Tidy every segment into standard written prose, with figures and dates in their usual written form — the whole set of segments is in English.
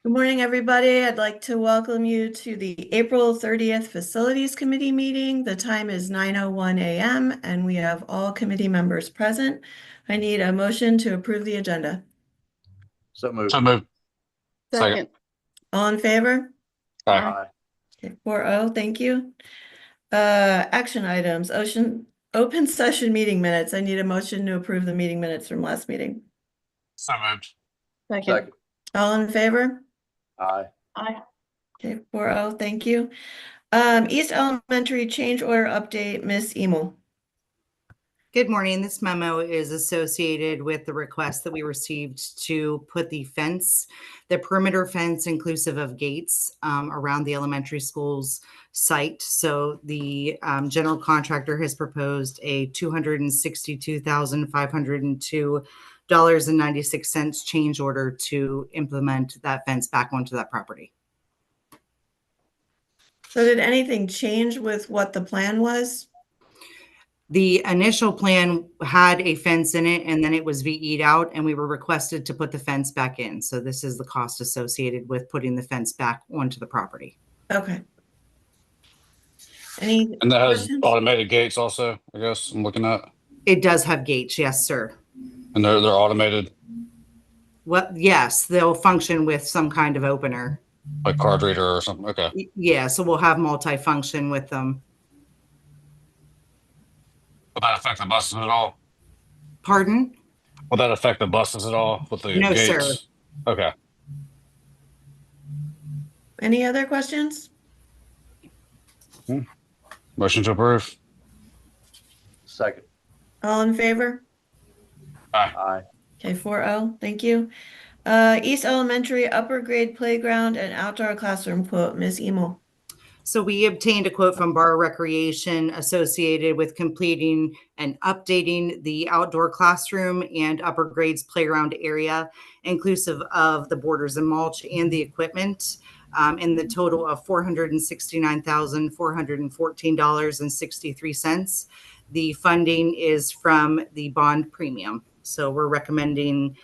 Good morning, everybody. I'd like to welcome you to the April 30th Facilities Committee meeting. The time is 9:01 a.m. and we have all committee members present. I need a motion to approve the agenda. So moved. So moved. Second. All in favor? Aye. Aye. Okay, 4-0, thank you. Action items, open session meeting minutes. I need a motion to approve the meeting minutes from last meeting. So moved. Second. All in favor? Aye. Aye. Okay, 4-0, thank you. East Elementary change order update, Miss Emil. Good morning. This memo is associated with the request that we received to put the fence, the perimeter fence inclusive of gates around the elementary school's site. So the general contractor has proposed a $262,502.96 change order to implement that fence back onto that property. So did anything change with what the plan was? The initial plan had a fence in it and then it was VE'd out and we were requested to put the fence back in. So this is the cost associated with putting the fence back onto the property. Okay. Any And that has questions? automated gates also, I guess I'm looking at. It does have gates, yes, sir. And they're automated, What? Yes, they'll function with some kind of opener. like card reader or something. Okay. Yeah, so we'll have multi-function with them. Will that affect the buses at all? Pardon? Will that affect the buses at all with the No, gates? sir. Okay. Any other questions? Motion to approve. Second. All in favor? Aye. Aye. Okay, 4-0, thank you. East Elementary upper grade playground and outdoor classroom quote, Miss Emil. So we obtained a quote from Bar Recreation associated with completing and updating the outdoor classroom and upper grades playground area, inclusive of the borders and mulch and the equipment, in the total of $469,414.63. The funding is from the bond premium. So we're recommending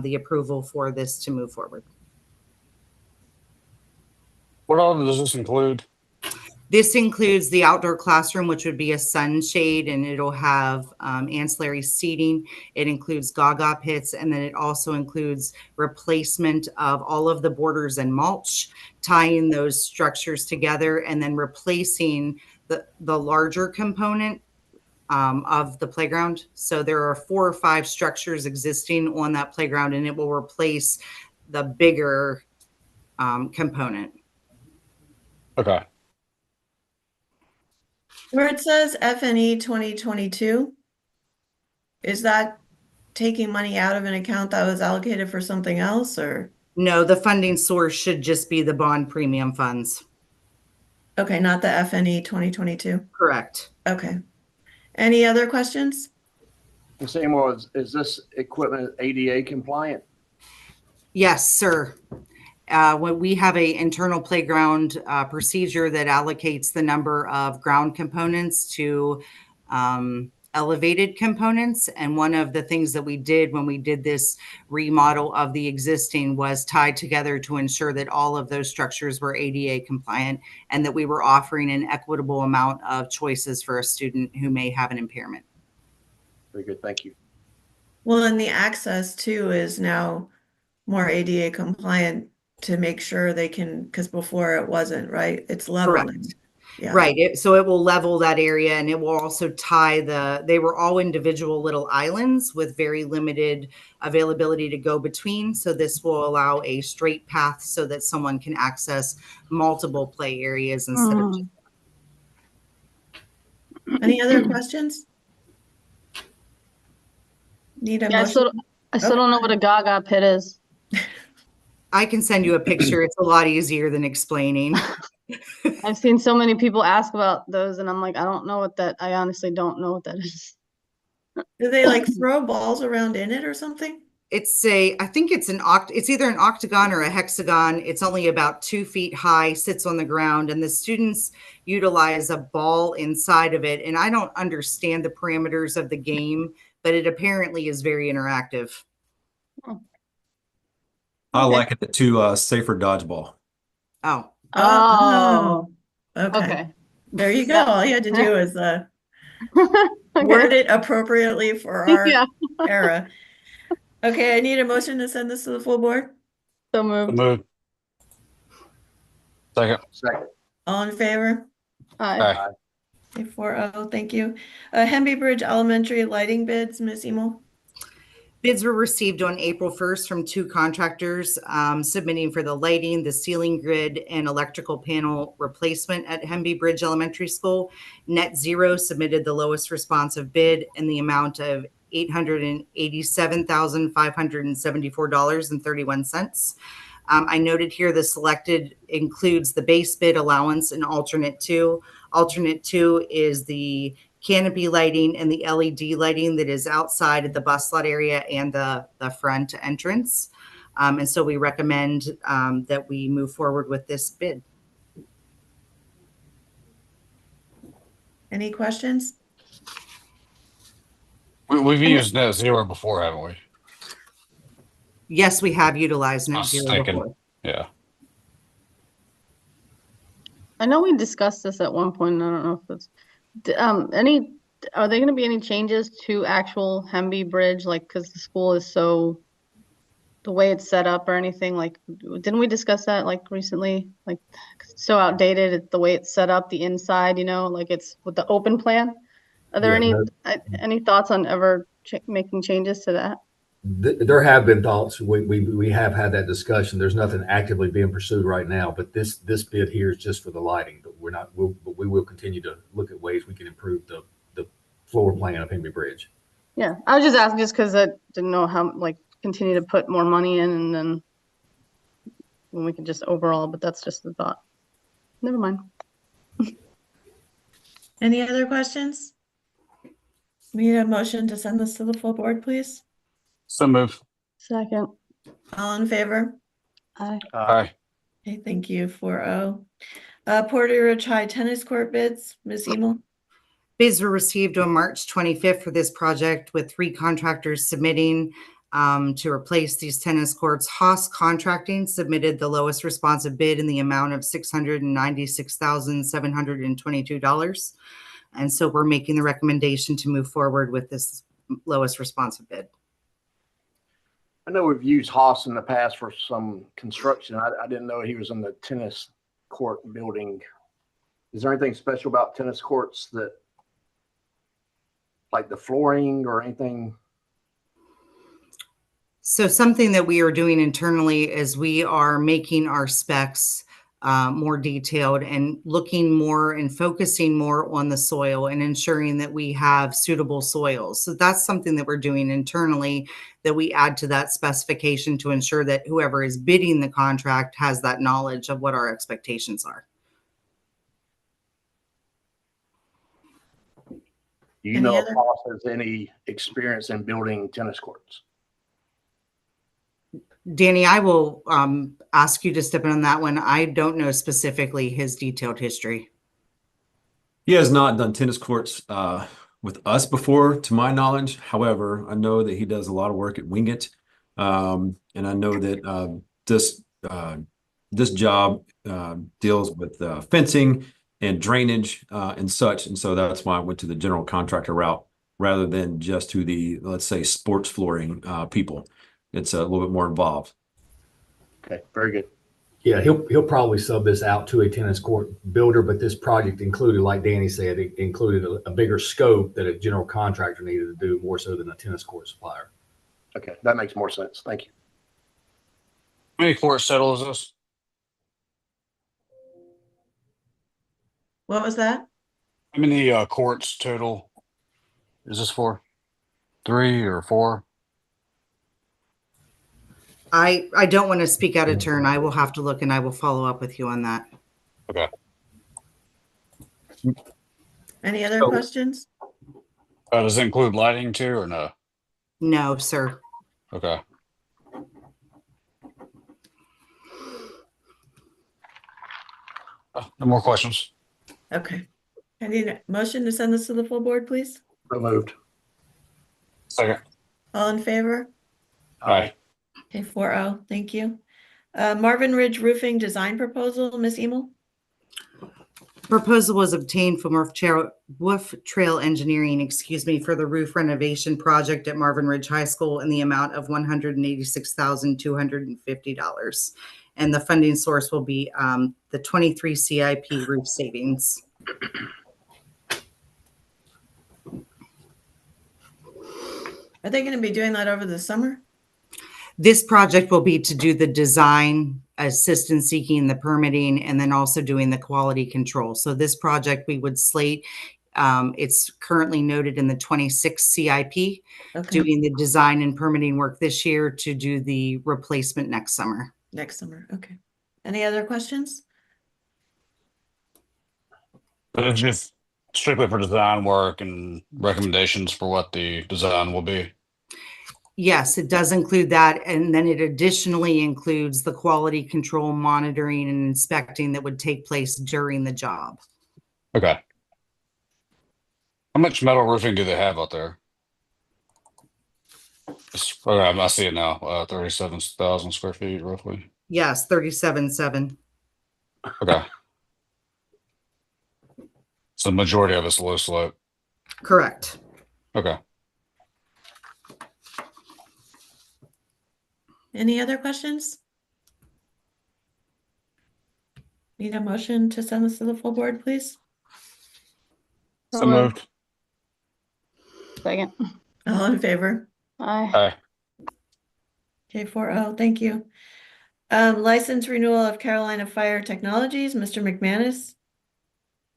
the approval for this to move forward. What all does this include? This includes the outdoor classroom, which would be a sunshade, and it'll have ancillary seating. It includes gaga pits, and then it also includes replacement of all of the borders and mulch, tying those structures together, and then replacing the larger component of the playground. So there are 4 or 5 structures existing on that playground, and it will replace the bigger component. Okay. Where it says FNE 2022, is that taking money out of an account that was allocated for something else, or? No, the funding source should just be the bond premium funds. Okay, not the FNE 2022. Correct. Okay. Any other questions? Ms. Seymour, is this equipment ADA compliant? Yes, sir. When we have a internal playground procedure that allocates the number of ground components to elevated components. And one of the things that we did when we did this remodel of the existing was tied together to ensure that all of those structures were ADA compliant and that we were offering an equitable amount of choices for a student who may have an impairment. Very good, thank you. Well, and the access too is now more ADA compliant to make sure they can, because before it wasn't, right? It's leveling. Correct. Yeah. Right. So it will level that area, and it will also tie they were all individual little islands with very limited availability to go between. So this will allow a straight path so that someone can access multiple play areas instead of just. Any other questions? Need a Yeah, motion? I still don't know what a gaga pit is. I can send you a picture. It's a lot easier than explaining. I've seen so many people ask about those, and I'm like, I honestly don't know what that is. Do they like throw balls around in it or something? I think it's it's either an octagon or a hexagon. It's only about 2 feet high, sits on the ground, and the students utilize a ball inside of it. And I don't understand the parameters of the game, but it apparently is very interactive. I Okay. liken it to safer dodgeball. Oh, Oh, Okay. okay. There you go. Yeah. All you had to do was Okay. word it appropriately for our Yeah, era. Okay, I need a motion to send this to the full board. so So moved. moved. Second. Second. All in favor? Aye. Aye. Okay, 4-0, thank you. Hemby Bridge Elementary lighting bids, Ms. Emo. bids were received on April 1st from 2 contractors submitting for the lighting, the ceiling grid, and electrical panel replacement at Hemby Bridge Elementary School. Net Zero submitted the lowest responsive bid in the amount of $887,574.31. I noted here the selected includes the base bid allowance and alternate 2. Alternate 2 is the canopy lighting and the LED lighting that is outside of the bus lot area and the front entrance. And so we recommend that we move forward with this bid. Any questions? We've used Net Zero before, haven't we? Yes, we have utilized I Net was Zero thinking, before. yeah. I know we discussed this at one point, and I don't know if it's, are there gonna be any changes to actual Hemby Bridge, like, cause the school is so, the way it's set up or anything, like, didn't we discuss that like recently? Like, 'cause it's so outdated, the way it's set up, the inside, like it's with the open plan? Are there Yeah, any thoughts on ever making changes to that? there have been thoughts. We have had that discussion. There's nothing actively being pursued right now, but this bid here is just for the lighting. But we will continue to look at ways we can improve the floor plan of Hemby Bridge. Yeah, I was just asking just because I didn't know how, like, continue to put more money in and then when we can just overall, but that's just the thought. Never mind. Any other questions? We need a motion to send this to the full board, please. So moved. Second. All in favor? Aye. Aye. Okay, thank you, 4-0. Porter Ridge High Tennis Court bids, Ms. Emo. Bids were received on March 25th for this project with 3 contractors submitting to replace these tennis courts. Haas Contracting submitted the lowest responsive bid in the amount of $696,722. And so we're making the recommendation to move forward with this lowest responsive bid. I know we've used Haas in the past for some construction. I didn't know he was in the tennis court building. Is there anything special about tennis courts that, like the flooring or anything? So something that we are doing internally is we are making our specs more detailed and looking more and focusing more on the soil and ensuring that we have suitable soils. So that's something that we're doing internally, that we add to that specification to ensure that whoever is bidding the contract has that knowledge of what our expectations are. Do you Any know if other- Haas has any experience in building tennis courts? Danny, I will ask you to step in on that one. I don't know specifically his detailed history. He has not done tennis courts with us before, to my knowledge. However, I know that he does a lot of work at Wingate, and I know that this job deals with fencing and drainage and such, and so that's why I went to the general contractor route rather than just to the, let's say, sports flooring people. It's a little bit more involved. Okay, very good. Yeah, he'll probably sub this out to a tennis court builder, but this project included, like Danny said, it included a bigger scope that a general contractor needed to do more so than a tennis court supplier. Okay, that makes more sense. Thank you. How many court settle is this? What was that? How many courts total is this for? 3 or 4? I don't want to speak out of turn. I will have to look and I will follow up with you on that. Okay. Any other So- questions? Does it include lighting too or no? No, sir. Okay. No more questions. Okay. I need a motion to send this to the full board, please. So moved. Second. All in favor? Aye. Okay, 4-0, thank you. Marvin Ridge Roofing Design Proposal, Ms. Emil? Proposal was obtained from Wolf Trail Engineering, for the roof renovation project at Marvin Ridge High School in the amount of $186,250. And the funding source will be the 23 CIP roof savings. Are they going to be doing that over the summer? This project will be to do the design, assistance seeking, the permitting, and then also doing the quality control. So this project we would slate, it's currently noted in the 26 CIP, Okay, doing the design and permitting work this year to do the replacement next summer. next summer. Okay. Any other questions? But it's just strictly for design work and recommendations for what the design will be. Yes, it does include that. And then it additionally includes the quality control monitoring and inspecting that would take place during the job. Okay. How much metal roofing do they have out there? Okay, I see it now. 37,000 square feet roughly. Yes, 37.7. Okay. So the majority of it's low slope. Correct. Okay. Any other questions? Need a motion to send this to the full board, please? So moved. Second. All in favor? Aye. Aye. Okay, 4-0, thank you. License renewal of Carolina Fire Technologies, Mr. McManus.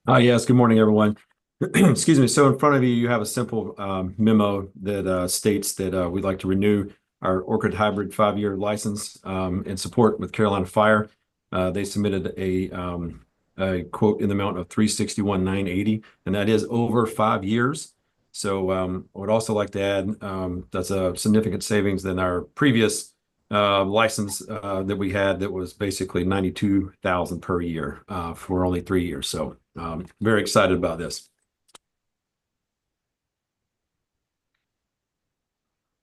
Yes, good morning, everyone. Excuse me. So in front of you, you have a simple memo that states that we'd like to renew our Orchid Hybrid 5-year license in support with Carolina Fire. They submitted a quote in the amount of $361,980, and that is over 5 years. So I would also like to add that's a significant savings than our previous license that we had that was basically $92,000 per year for only 3 years. So very excited about this.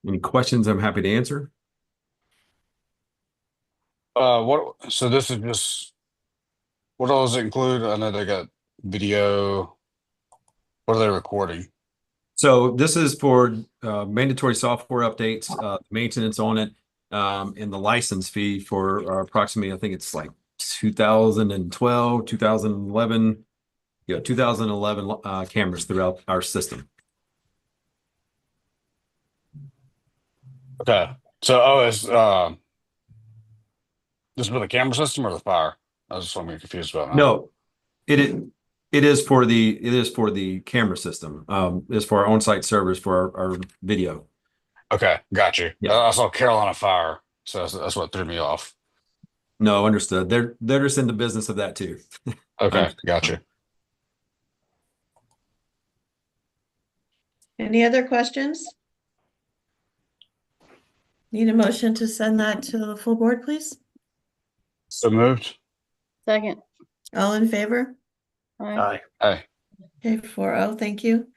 Any questions? I'm happy to answer. So this is just, what all does it include? I know they got video. What are they recording? So this is for mandatory software updates, maintenance on it, and the license fee for approximately, I think it's like 2012, 2011, 2011 cameras throughout our system. Okay. So, it's this is for the camera system or the fire? I was just want to be confused about that. No, it is for the camera system. It's for our on-site servers for our video. Okay, got you. Yeah. I saw Carolina Fire, so that's what threw me off. No, understood. They're just in the business of that too. Okay, got you. Any other questions? Need a motion to send that to the full board, please? So moved. Second. All in favor? Aye. Hey, Okay, 4-0, thank you.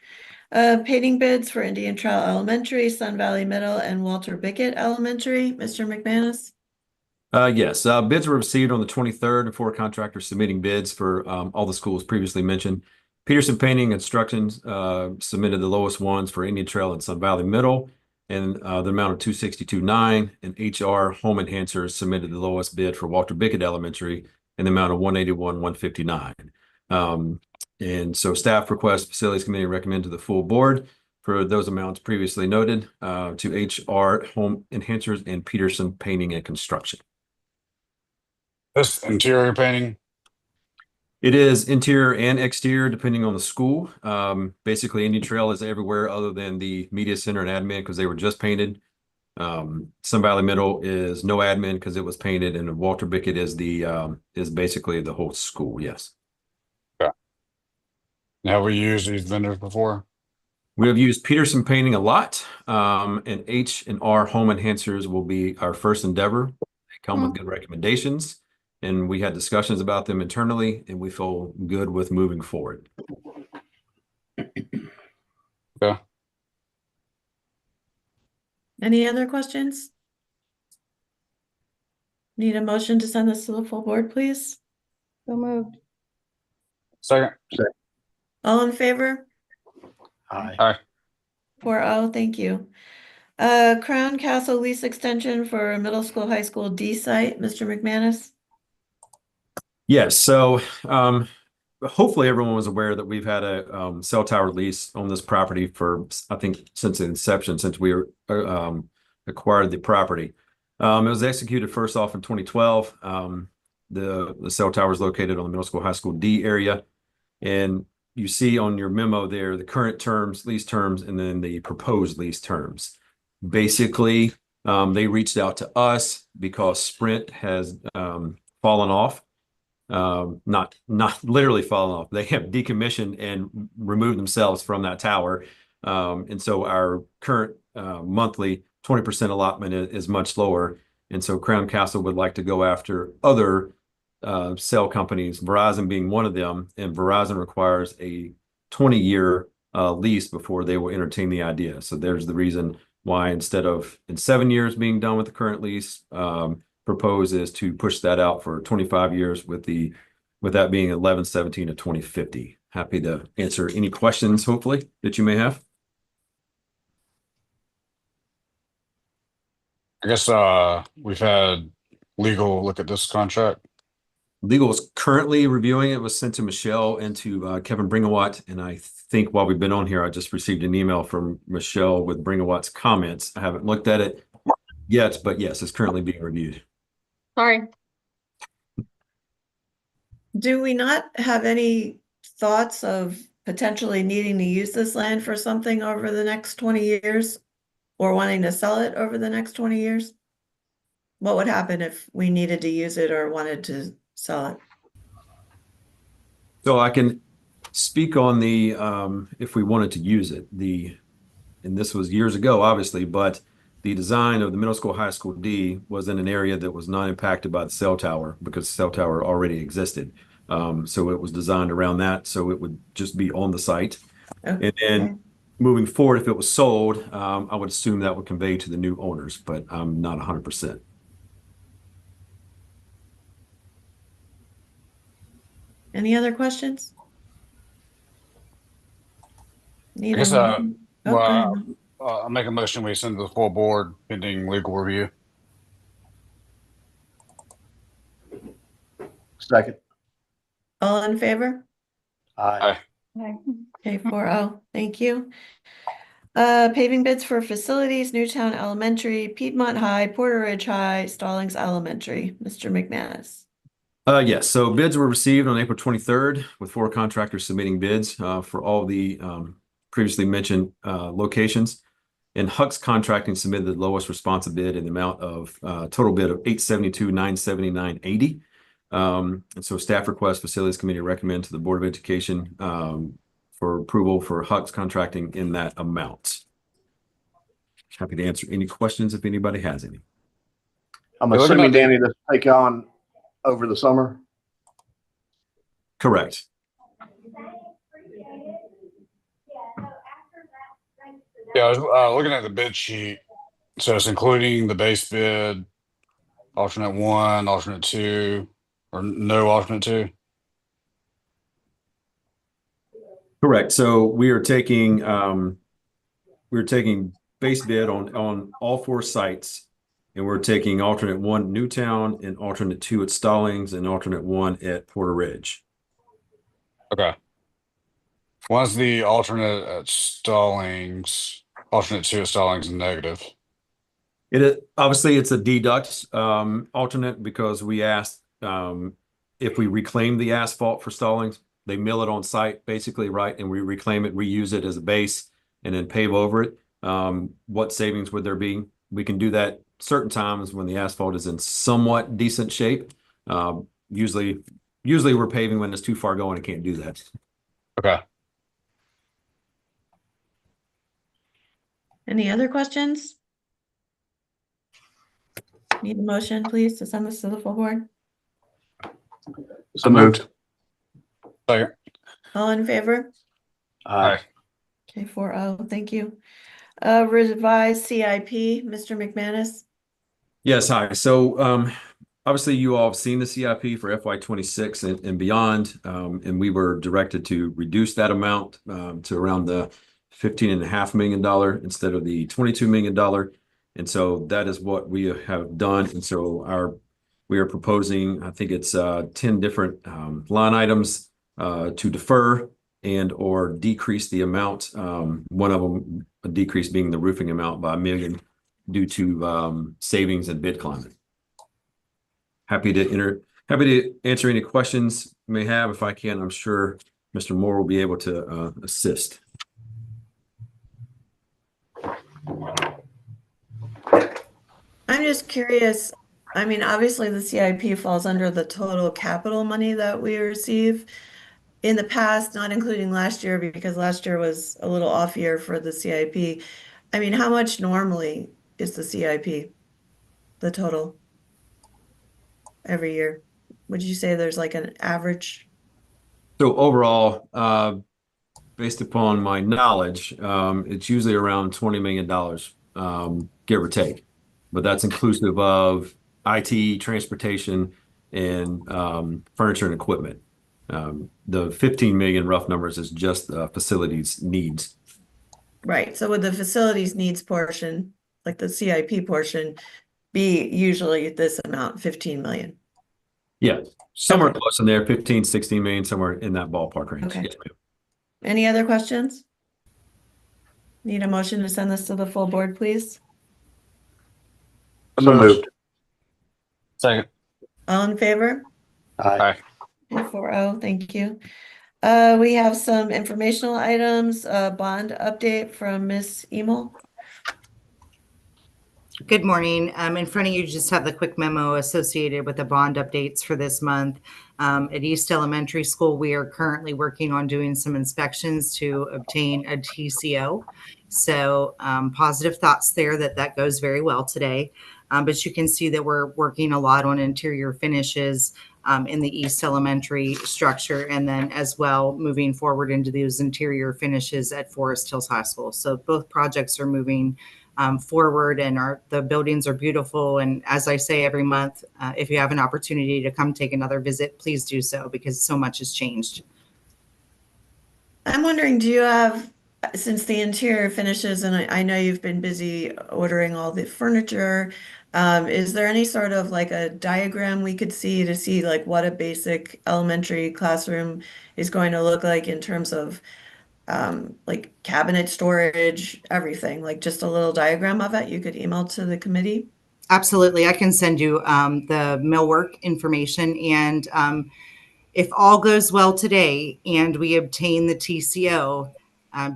Painting bids for Indian Trail Elementary, Sun Valley Middle, and Walter Bickett Elementary, Mr. McManus? Yes, bids were received on the 23rd and 4 contractors submitting bids for all the schools previously mentioned. Peterson Painting Instructions submitted the lowest ones for Indian Trail and Sun Valley Middle, and the amount of $262,900, and HR Home Enhancers submitted the lowest bid for Walter Bickett Elementary in the amount of $181,159. And so staff request Facilities Committee recommend to the full board for those amounts previously noted to HR Home Enhancers and Peterson Painting and Construction. this interior painting. It is interior and exterior, depending on the school. Basically, Indian Trail is everywhere other than the media center and admin because they were just painted. Sun Valley Middle is no admin because it was painted, and Walter Bickett is basically the whole school. Yes. Have we used these vendors before? We have used Peterson Painting a lot, and H&R Home Enhancers will be our first endeavor. They come with good recommendations, and we had discussions about them internally, and we feel good with moving forward. Okay. Any other questions? Need a motion to send this to the full board, please? So moved. Second. All in favor? Aye. 4-0, thank you. Crown Castle lease extension for middle school, high school D site, Mr. McManus? Yes, so hopefully everyone was aware that we've had a cell tower lease on this property for, I think, since the inception, since we acquired the property. It was executed first off in 2012. The cell tower is located on the middle school, high school D area. And you see on your memo there, the current terms, lease terms, and then the proposed lease terms. Basically, they reached out to us because Sprint has fallen off. Not literally fallen off. They have decommissioned and removed themselves from that tower. And so our current monthly 20% allotment is much lower. And so Crown Castle would like to go after other cell companies, Verizon being one of them. And Verizon requires a 20-year lease before they will entertain the idea. So there's the reason why instead of in 7 years being done with the current lease, propose is to push that out for 25 years with that being 11/17 of 2050. Happy to answer any questions, hopefully, that you may have. I guess we've had legal look at this contract. Legal is currently reviewing it. It was sent to Michelle and to Kevin Bringawat. And I think while we've been on here, I just received an email from Michelle with Bringawat's comments. I haven't looked at it yet, but yes, it's currently being reviewed. Sorry. Do we not have any thoughts of potentially needing to use this land for something over the next 20 years? Or wanting to sell it over the next 20 years? What would happen if we needed to use it or wanted to sell it? So I can speak on the if we wanted to use it. And this was years ago, obviously, but the design of the middle school, high school D was in an area that was not impacted by the cell tower because the cell tower already existed. So it was designed around that, so it would just be on the site. Okay. And then moving forward, if it was sold, I would assume that would convey to the new owners, but I'm not 100%. Any other questions? Need I guess, a motion? Oh, go well, ahead. I make a motion we send to the full board pending legal review. Second. All in favor? Aye. Okay, 4-0, thank you. Paving bids for facilities, Newtown Elementary, Piedmont High, Porter Ridge High, Stallings Elementary. Mr. McManus. Yes, so bids were received on April 23rd with 4 contractors submitting bids for all the previously mentioned locations. And Hux Contracting submitted the lowest responsive bid in the amount of total bid of $872,979.80. And so staff request facilities committee recommend to the Board of Education for approval for Hux Contracting in that amount. Happy to answer any questions if anybody has any. I'm You're looking assuming, at the- Danny, this take on over the summer. Correct. Yeah, I was looking at the bid sheet. So it's including the base bid, alternate 1, alternate 2, or no alternate 2. Correct. So we are taking base bid on all 4 sites, and we're taking alternate 1 Newtown and alternate 2 at Stallings and alternate 1 at Porter Ridge. Okay. One's the alternate at Stallings, alternate 2 at Stallings negative. Obviously it's a deduct alternate because we asked if we reclaim the asphalt for Stallings, they mill it on site basically, right? And we reclaim it, reuse it as a base, and then pave over it. What savings would there be? We can do that certain times when the asphalt is in somewhat decent shape. Usually we're paving when it's too far going and can't do that. Okay. Any other questions? Need a motion, please, to send this to the full board? So moved. Second. All in favor? Aye. Okay, 4-0, thank you. Revised CIP, Mr. McManus. Yes, hi. So obviously you all have seen the CIP for FY26 and beyond, and we were directed to reduce that amount to around the $15.5 million instead of the $22 million. And so that is what we have done. And so we are proposing, I think it's 10 different line items to defer and or decrease the amount. One of them, a decrease being the roofing amount by $1 million due to savings and bid climate. Happy to answer any questions you may have. If I can, I'm sure Mr. Moore will be able to assist. I'm just curious. I mean, obviously the CIP falls under the total capital money that we receive. In the past, not including last year, because last year was a little off year for the CIP. I mean, how much normally is the CIP, the total every year? Would you say there's like an average? So overall, based upon my knowledge, it's usually around $20 million, give or take. But that's inclusive of IT, transportation, and furniture and equipment. The 15 million rough numbers is just facilities needs. Right. So would the facilities needs portion, like the CIP portion, be usually this amount, 15 million? Yeah, somewhere Okay. close in there, 15, 16 million, somewhere in that ballpark range. Okay. Yes, ma'am. Any other questions? Need a motion to send this to the full board, please? So moved. Second. All in favor? Aye. 4-0, thank you. We have some informational items, bond update from Ms. Emil. Good morning. In front of you, just have the quick memo associated with the bond updates for this month. At East Elementary School, we are currently working on doing some inspections to obtain a TCO. So positive thoughts there that goes very well today. But you can see that we're working a lot on interior finishes in the East Elementary structure, and then as well moving forward into those interior finishes at Forest Hills High School. So both projects are moving forward, and the buildings are beautiful. And as I say every month, if you have an opportunity to come take another visit, please do so, because so much has changed. I'm wondering, do you have, since the interior finishes, and I know you've been busy ordering all the furniture, is there any sort of like a diagram we could see to see like what a basic elementary classroom is going to look like in terms of like cabinet storage, everything, like just a little diagram of it you could email to the committee? Absolutely. I can send you the millwork information. And if all goes well today and we obtain the TCO,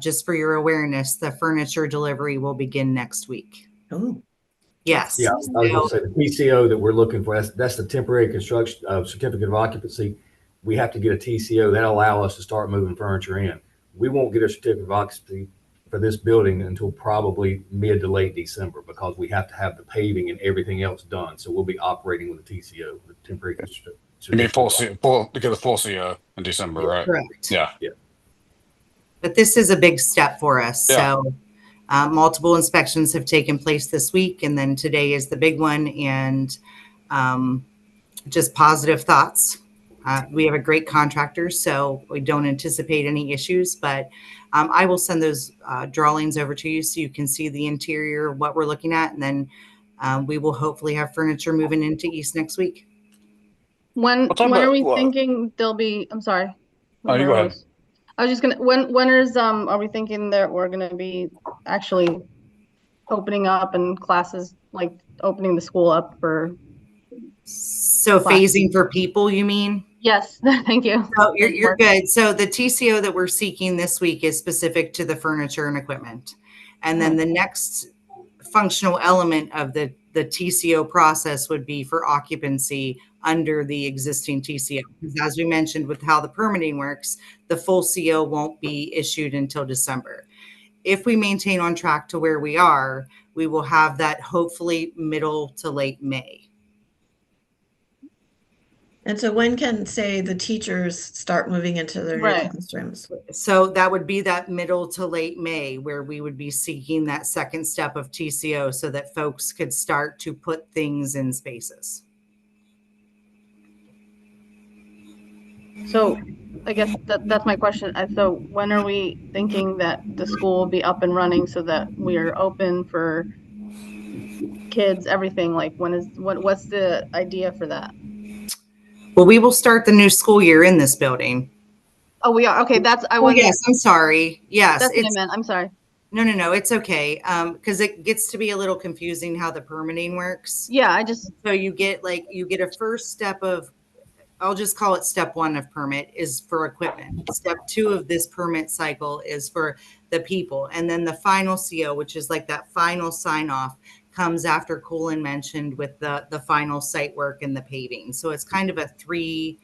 just for your awareness, the furniture delivery will begin next week. Oh, Yes. Yeah, I was going to say the PCO that we're looking for, that's the temporary construction certificate of occupancy. We have to get a TCO that allow us to start moving furniture in. We won't get a certificate of occupancy for this building until probably mid to late December, because we have to have the paving and everything else done. So we'll be operating with a TCO, the temporary construction. You mean to get a full CO in December, right? Correct. Yeah. But this is a big step for us. Yeah. So multiple inspections have taken place this week, and then today is the big one. And just positive thoughts. We have a great contractor, so we don't anticipate any issues, but I will send those drawings over to you so you can see the interior, what we're looking at, and then we will hopefully have furniture moving into East next week. When Well, talk are about we what? thinking they'll be, I'm sorry. Oh, you go ahead. I was just gonna, when are we thinking that we're gonna be actually opening up and classes, like opening the school up for? So Class. phasing for people, you mean? Yes, thank you. Oh, you're good. So the TCO that we're seeking this week is specific to the furniture and equipment. And then the next functional element of the TCO process would be for occupancy under the existing TCO. Because as we mentioned with how the permitting works, the full CO won't be issued until December. If we maintain on track to where we are, we will have that hopefully middle to late May. and so when can, say, the teachers start moving into their new Right. classrooms? So that would be that middle to late May where we would be seeking that second step of TCO so that folks could start to put things in spaces. So I guess that's my question. So when are we thinking that the school will be up and running so that we are open for kids, everything? Like what's the idea for that? Well, we will start the new school year in this building. Oh, we are. Okay, I Oh, wasn't, yes, I'm sorry. Yes, that's what I it's, meant. I'm sorry. no, it's okay. Because it gets to be a little confusing how the permitting works. Yeah, So you get a first step of, I'll just call it step one of permit is for equipment. Step two of this permit cycle is for the people. And then the final CO, which is like that final sign off, comes after Colin mentioned with the final site work and the paving. So it's kind of a three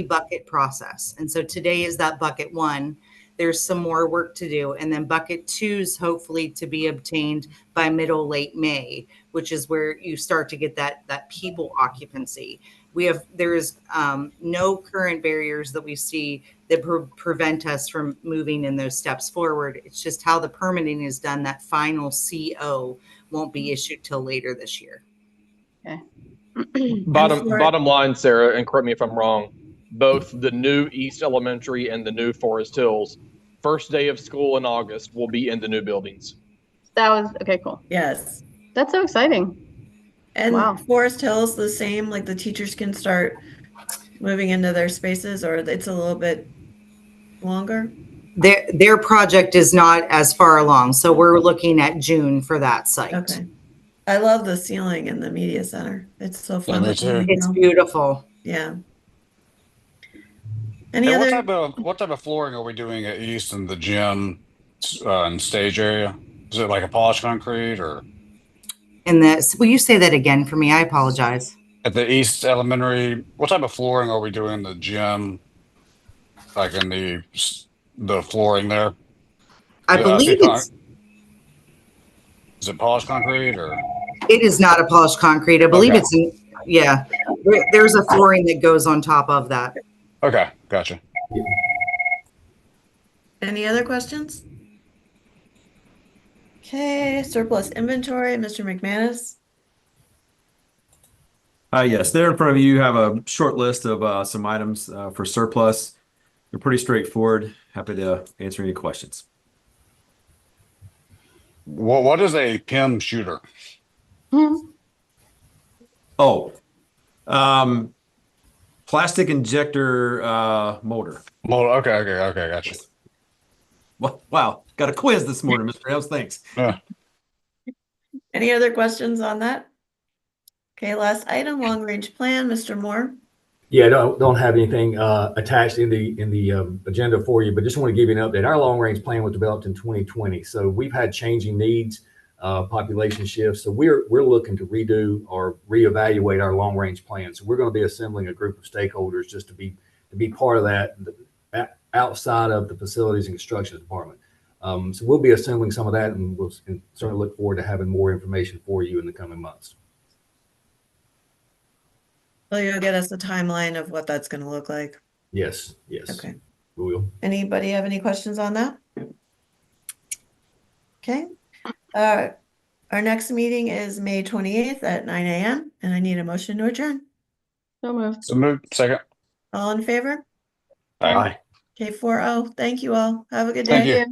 bucket process. And so today is that bucket one. There's some more work to do. And then bucket two is hopefully to be obtained by late May, which is where you start to get that people occupancy. There is no current barriers that we see that prevent us from moving in those steps forward. It's just how the permitting is done. That final CO won't be issued till later this year. Okay. Bottom line, Sarah, and correct me if I'm wrong, both the new East Elementary and the new Forest Hills, first day of school in August will be in the new buildings. That was okay, cool. Yes. That's so exciting. And Wow. Forest Hills the same, like the teachers can start moving into their spaces, or it's a little bit longer? Their project is not as far along, so we're looking at June for that site. Okay. I love the ceiling in the media center. It's so fun. me looking, too. It's beautiful. Yeah. Any Hey, other? what type of flooring are we doing at East in the gym and stage area? Is it like a polished concrete or And will you say that again for me? I apologize. at the East Elementary? What type of flooring are we doing in the gym? Like in the flooring there? I believe Is it polished concrete or? it is not a polished concrete. I believe Okay. yeah. There's a flooring that goes on top of that. Okay, gotcha. Any other questions? Okay, surplus inventory, Mr. McManus. Yes, there in front of you, you have a short list of some items for surplus. They're pretty straightforward. Happy to answer any questions. What is a PIM shooter? Oh, plastic injector motor. Well, okay, gotcha. Wow, got a quiz this morning, Mr. Hales. Thanks. Yeah. Any other questions on that? Okay, last item, long range plan, Mr. Moore. Yeah, don't have anything attached in the agenda for you, but just want to give you an update. Our long range plan was developed in 2020, so we've had changing needs, population shifts. So we're looking to redo or reevaluate our long range plan. So we're going to be assembling a group of stakeholders just to be part of that outside of the facilities and construction department. So we'll be assembling some of that, and we'll certainly look forward to having more information for you in the coming months. Will you get us a timeline of what that's going to look like? Yes. Okay. We will. Anybody have any questions on that? Okay. Our next meeting is May 28th at 9 a.m. and I need a motion to adjourn. So moved. So move second. All in favor? Aye. Okay, 4-0. Thank you all. Have a good Thank day. you.